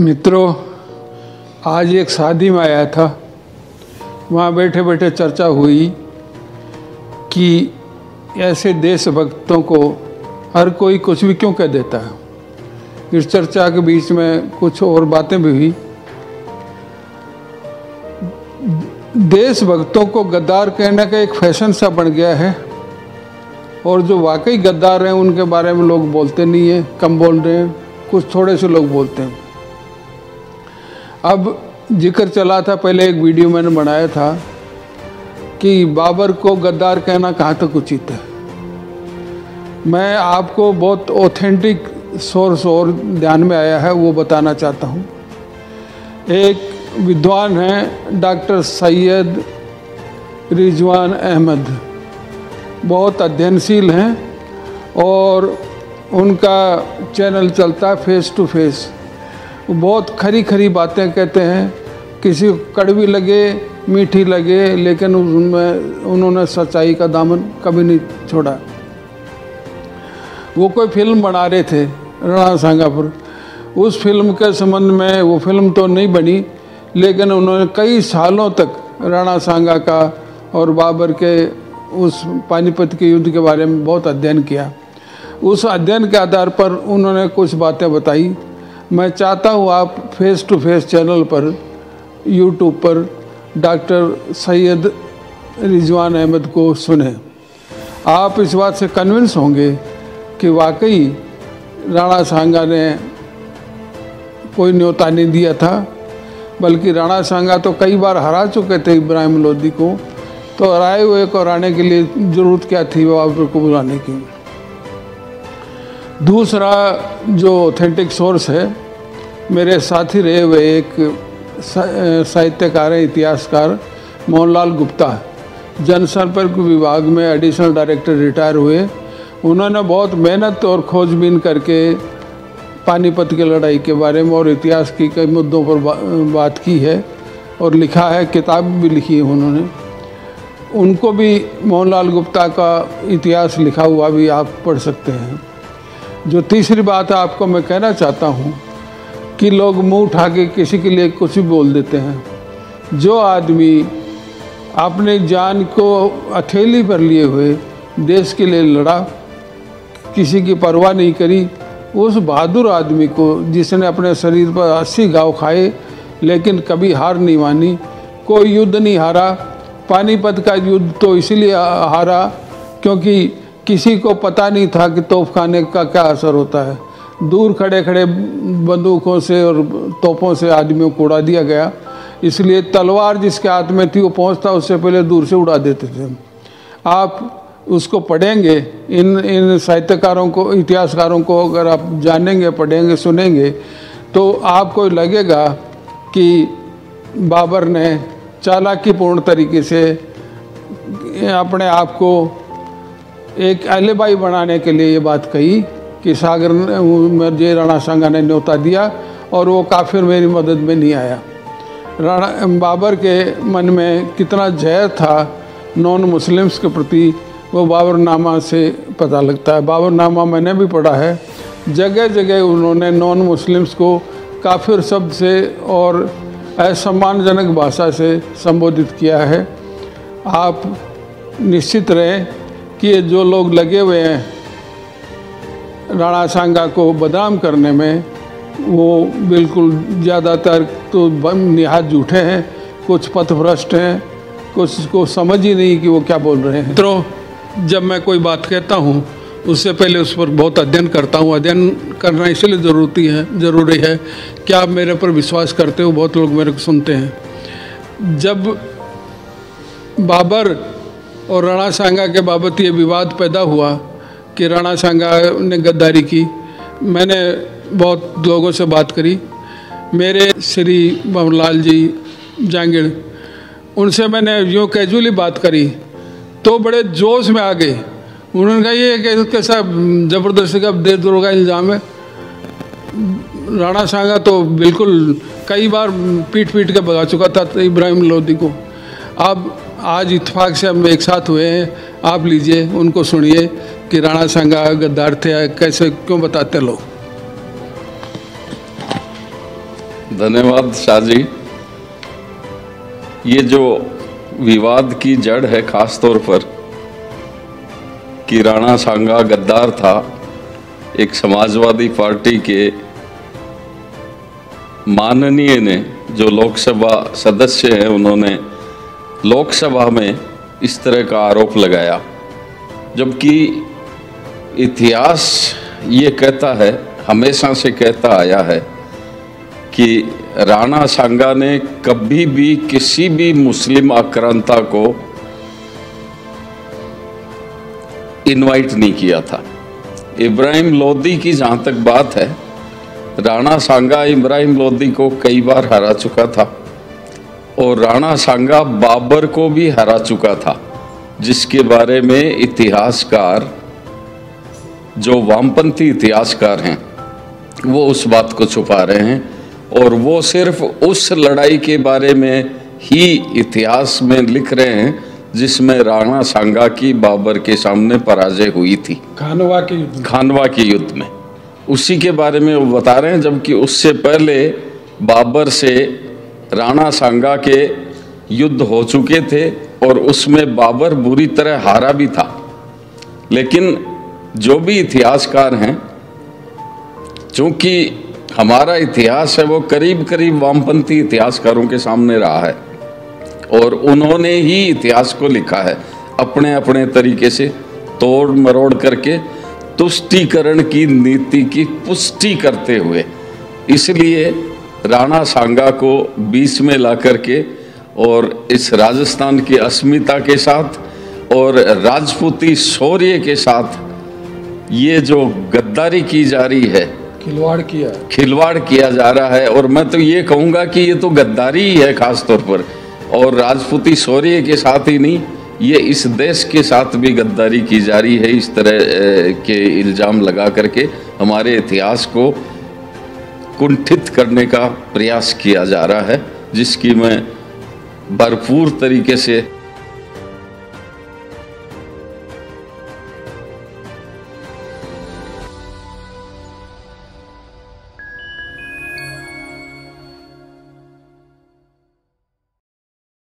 मित्रों, आज एक शादी में आया था। वहाँ बैठे बैठे चर्चा हुई कि ऐसे देशभक्तों को हर कोई कुछ भी क्यों कह देता है। इस चर्चा के बीच में कुछ और बातें भी हुई। देशभक्तों को गद्दार कहने का एक फैशन सा बन गया है और जो वाकई गद्दार हैं उनके बारे में लोग बोलते नहीं हैं, कम बोल रहे हैं, कुछ थोड़े से लोग बोलते हैं। अब जिक्र चला था, पहले एक वीडियो मैंने बनाया था कि बाबर को गद्दार कहना कहाँ तक उचित है। मैं आपको बहुत ऑथेंटिक सोर्स और ध्यान में आया है वो बताना चाहता हूँ। एक विद्वान हैं डॉक्टर सैयद रिजवान अहमद, बहुत अध्ययनशील हैं और उनका चैनल चलता है फेस टू फेस। वो बहुत खरी खरी बातें कहते हैं, किसी को कड़वी लगे मीठी लगे, लेकिन उनमें उन्होंने सच्चाई का दामन कभी नहीं छोड़ा। वो कोई फिल्म बना रहे थे राणा सांगा पर। उस फिल्म के संबंध में वो फिल्म तो नहीं बनी, लेकिन उन्होंने कई सालों तक राणा सांगा का और बाबर के उस पानीपत के युद्ध के बारे में बहुत अध्ययन किया। उस अध्ययन के आधार पर उन्होंने कुछ बातें बताई। मैं चाहता हूँ आप फेस टू फेस चैनल पर यूट्यूब पर डॉक्टर सैयद रिजवान अहमद को सुने। आप इस बात से कन्विंस होंगे कि वाकई राणा सांगा ने कोई न्योता नहीं दिया था, बल्कि राणा सांगा तो कई बार हरा चुके थे इब्राहिम लोदी को, तो हराए हुए को हराने के लिए ज़रूरत क्या थी बाबर को बुलाने की। दूसरा जो ऑथेंटिक सोर्स है, मेरे साथी रहे हुए एक साहित्यकार हैं, इतिहासकार मोहनलाल गुप्ता, जनसंपर्क विभाग में एडिशनल डायरेक्टर रिटायर हुए। उन्होंने बहुत मेहनत और खोजबीन करके पानीपत की लड़ाई के बारे में और इतिहास की कई मुद्दों पर बात की है और लिखा है, किताब भी लिखी है उन्होंने। उनको भी मोहनलाल गुप्ता का इतिहास लिखा हुआ भी आप पढ़ सकते हैं। जो तीसरी बात आपको मैं कहना चाहता हूँ कि लोग मुंह उठा के किसी के लिए कुछ भी बोल देते हैं। जो आदमी अपने जान को हथेली पर लिए हुए देश के लिए लड़ा, किसी की परवाह नहीं करी, उस बहादुर आदमी को जिसने अपने शरीर पर 80 घाव खाए लेकिन कभी हार नहीं मानी, कोई युद्ध नहीं हारा। पानीपत का युद्ध तो इसलिए हारा क्योंकि किसी को पता नहीं था कि तोप खाने का क्या असर होता है। दूर खड़े खड़े बंदूकों से और तोपों से आदमियों को उड़ा दिया गया, इसलिए तलवार जिसके हाथ में थी वो पहुंचता उससे पहले दूर से उड़ा देते थे। आप उसको पढ़ेंगे, इन साहित्यकारों को, इतिहासकारों को अगर आप जानेंगे, पढ़ेंगे, सुनेंगे, तो आपको लगेगा कि बाबर ने चालाकीपूर्ण तरीके से अपने आप को एक एलिबाई बनाने के लिए ये बात कही कि सागर ने मुझे राणा सांगा ने न्योता दिया और वो काफिर मेरी मदद में नहीं आया। बाबर के मन में कितना जहर था नॉन मुस्लिम्स के प्रति, वो बाबरनामा से पता लगता है। बाबरनामा मैंने भी पढ़ा है। जगह जगह उन्होंने नॉन मुस्लिम्स को काफिर शब्द से और असम्मानजनक भाषा से संबोधित किया है। आप निश्चित रहें कि जो लोग लगे हुए हैं राणा सांगा को बदनाम करने में, वो बिल्कुल ज़्यादातर तो निहायत झूठे हैं, कुछ पथभ्रष्ट हैं, कुछ को समझ ही नहीं कि वो क्या बोल रहे हैं। मित्रों, जब मैं कोई बात कहता हूँ उससे पहले उस पर बहुत अध्ययन करता हूँ। अध्ययन करना इसलिए ज़रूरी है कि आप मेरे पर विश्वास करते हो। बहुत लोग मेरे को सुनते हैं। जब बाबर और राणा सांगा के बाबत ये विवाद पैदा हुआ कि राणा सांगा ने गद्दारी की, मैंने बहुत लोगों से बात करी। मेरे श्री भंवरलाल जी जांगिड़, उनसे मैंने यूँ कैजुअली बात करी तो बड़े जोश में आ गए। उन्होंने कहा ये कैसा ज़बरदस्ती का देशद्रोह का इल्ज़ाम है। राणा सांगा तो बिल्कुल कई बार पीट के भगा चुका था इब्राहिम लोदी को। अब आज इत्तेफाक से हम एक साथ हुए हैं, आप लीजिए, उनको सुनिए कि राणा सांगा गद्दार थे, कैसे क्यों बताते लोग। धन्यवाद शाह जी। ये जो विवाद की जड़ है खास तौर पर कि राणा सांगा गद्दार था, एक समाजवादी पार्टी के माननीय ने, जो लोकसभा सदस्य हैं, उन्होंने लोकसभा में इस तरह का आरोप लगाया, जबकि इतिहास ये कहता है, हमेशा से कहता आया है कि राणा सांगा ने कभी भी किसी भी मुस्लिम आक्रांता को इनवाइट नहीं किया था। इब्राहिम लोदी की जहाँ तक बात है, राणा सांगा इब्राहिम लोदी को कई बार हरा चुका था और राणा सांगा बाबर को भी हरा चुका था, जिसके बारे में इतिहासकार, जो वामपंथी इतिहासकार हैं, वो उस बात को छुपा रहे हैं और वो सिर्फ उस लड़ाई के बारे में ही इतिहास में लिख रहे हैं जिसमें राणा सांगा की बाबर के सामने पराजय हुई थी, खानवा के युद्ध में। उसी के बारे में वो बता रहे हैं, जबकि उससे पहले बाबर से राणा सांगा के युद्ध हो चुके थे और उसमें बाबर बुरी तरह हारा भी था। लेकिन जो भी इतिहासकार हैं, चूंकि हमारा इतिहास है वो करीब करीब वामपंथी इतिहासकारों के सामने रहा है और उन्होंने ही इतिहास को लिखा है अपने अपने तरीके से, तोड़ मरोड़ करके तुष्टीकरण की नीति की पुष्टि करते हुए। इसलिए राणा सांगा को बीच में ला करके और इस राजस्थान की अस्मिता के साथ और राजपूती शौर्य के साथ ये जो गद्दारी की जा रही है, खिलवाड़ किया जा रहा है। और मैं तो ये कहूँगा कि ये तो गद्दारी ही है खास तौर पर, और राजपूती शौर्य के साथ ही नहीं, ये इस देश के साथ भी गद्दारी की जा रही है। इस तरह के इल्ज़ाम लगा करके हमारे इतिहास को कुंठित करने का प्रयास किया जा रहा है, जिसकी मैं भरपूर तरीके से